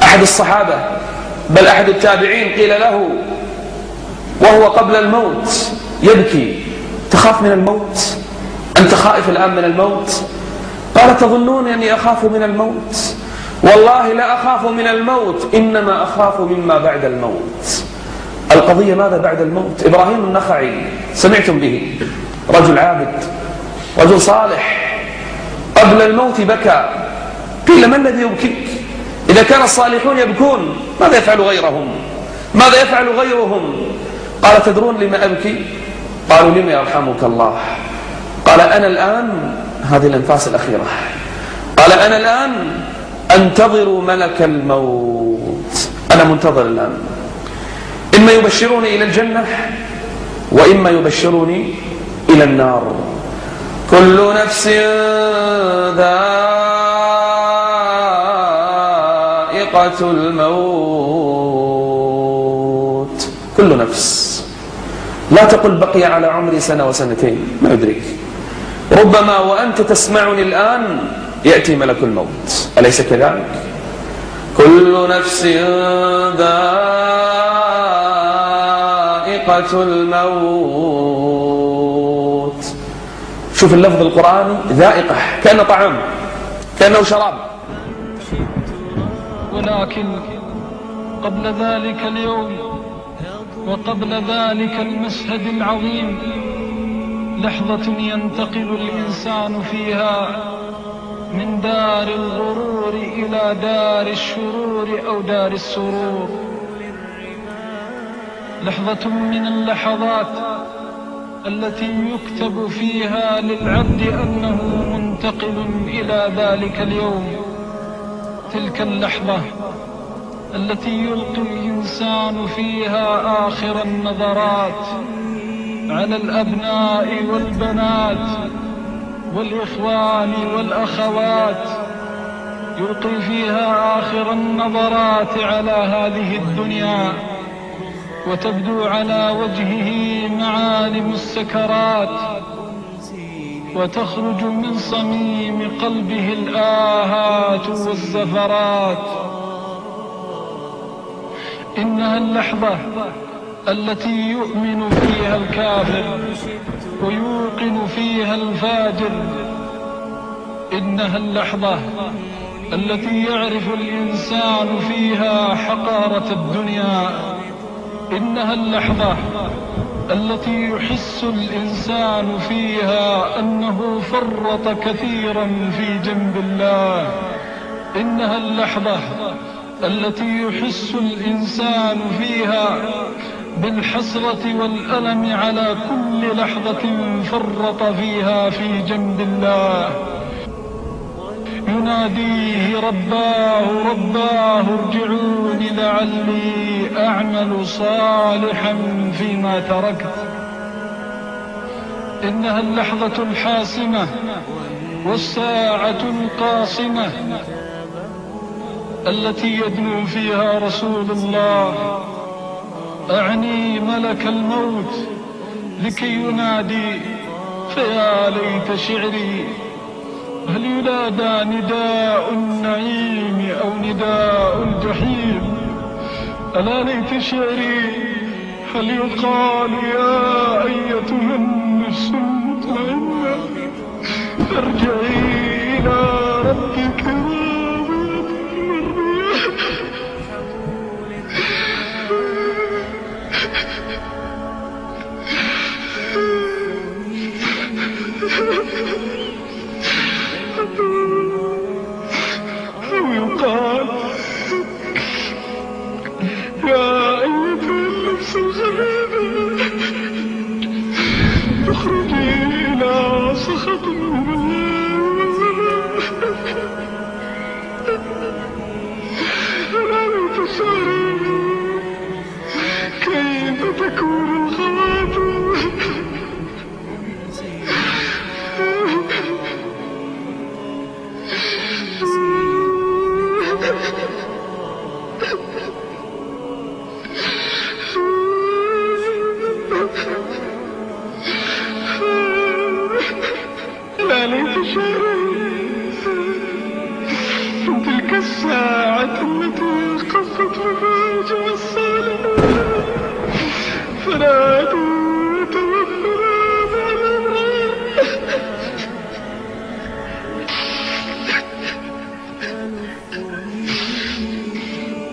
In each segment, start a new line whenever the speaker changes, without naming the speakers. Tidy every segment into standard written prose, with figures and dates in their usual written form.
أحد الصحابة بل أحد التابعين قيل له وهو قبل الموت يبكي: تخاف من الموت؟ أنت خائف الآن من الموت؟ قال: تظنون أني أخاف من الموت؟ والله لا أخاف من الموت، إنما أخاف مما بعد الموت. القضية ماذا بعد الموت؟ إبراهيم النخعي سمعتم به، رجل عابد، رجل صالح، قبل الموت بكى. قيل: ما الذي يبكيك؟ إذا كان الصالحون يبكون ماذا يفعل غيرهم؟ ماذا يفعل غيرهم؟ قال: تدرون لما أبكي؟ قالوا: لما يرحمك الله؟ قال: أنا الآن، هذه الأنفاس الأخيرة، قال: أنا الآن أنتظر ملك الموت. أنا منتظر الآن، إما يبشروني إلى الجنة وإما يبشروني إلى النار. كل نفس ذائقة الموت. كل نفس. لا تقل بقي على عمري سنة وسنتين، ما يدرك، ربما وأنت تسمعني الآن يأتي ملك الموت، أليس كذلك؟ كل نفس ذائقة الموت. شوف اللفظ القرآني، ذائقة، كأنه طعام، كأنه شراب.
ولكن قبل ذلك اليوم وقبل ذلك المشهد العظيم لحظة ينتقل الإنسان فيها من دار الغرور إلى دار الشرور أو دار السرور. لحظة من اللحظات التي يكتب فيها للعبد أنه منتقل إلى ذلك اليوم. تلك اللحظة التي يلقي الإنسان فيها آخر النظرات على الأبناء والبنات والإخوان والأخوات، يلقي فيها آخر النظرات على هذه الدنيا، وتبدو على وجهه معالم السكرات، وتخرج من صميم قلبه الآهات والزفرات. إنها اللحظة التي يؤمن فيها الكافر ويوقن فيها الفاجر. إنها اللحظة التي يعرف الإنسان فيها حقارة الدنيا. إنها اللحظة التي يحس الإنسان فيها أنه فرط كثيرا في جنب الله. إنها اللحظة التي يحس الإنسان فيها بالحسرة والألم على كل لحظة فرط فيها في جنب الله. يناديه رباه رباه ارجعوني لعلي أعمل صالحا فيما تركت. إنها اللحظة الحاسمة والساعة القاصمة التي يدنو فيها رسول الله، أعني ملك الموت، لكي ينادي. فيا ليت شعري هل ينادى نداء النعيم أو نداء الجحيم؟ ألا ليت شعري هل يقال يا أيتها النفس المطمئنة ارجعي إلى ربك أو يقال يا أيتها النفس الخبيثة اخرجي إلى سخط من ألا ليت شعري كيف تكون الخواتم. لا الساعة التي قصت مفاجع الصالحين فنادوا توفنا مع الأبرار.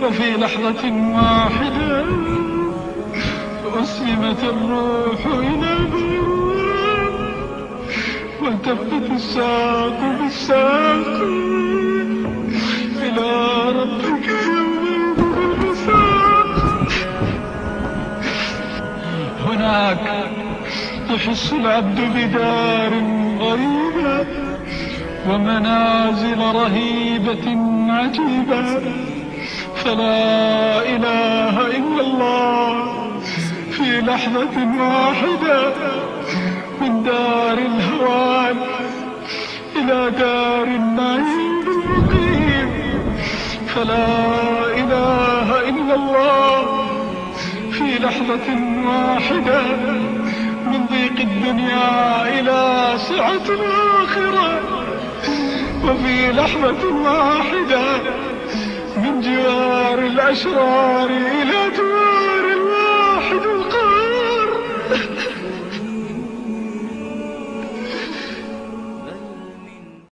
وفي لحظة واحدة أسلمت الروح إلى بروها والتفت الساق بالساق إلى ربك يومئذ المساق. هناك يحس العبد بدار غريبة ومنازل رهيبة عجيبة، فلا إله إلا الله في لحظة واحدة من دار الهوان إلى دار النعيم المقيم. فلا إله إلا الله في لحظة واحدة من ضيق الدنيا إلى سعة الآخرة، وفي لحظة واحدة من جوار الأشرار إلى جوار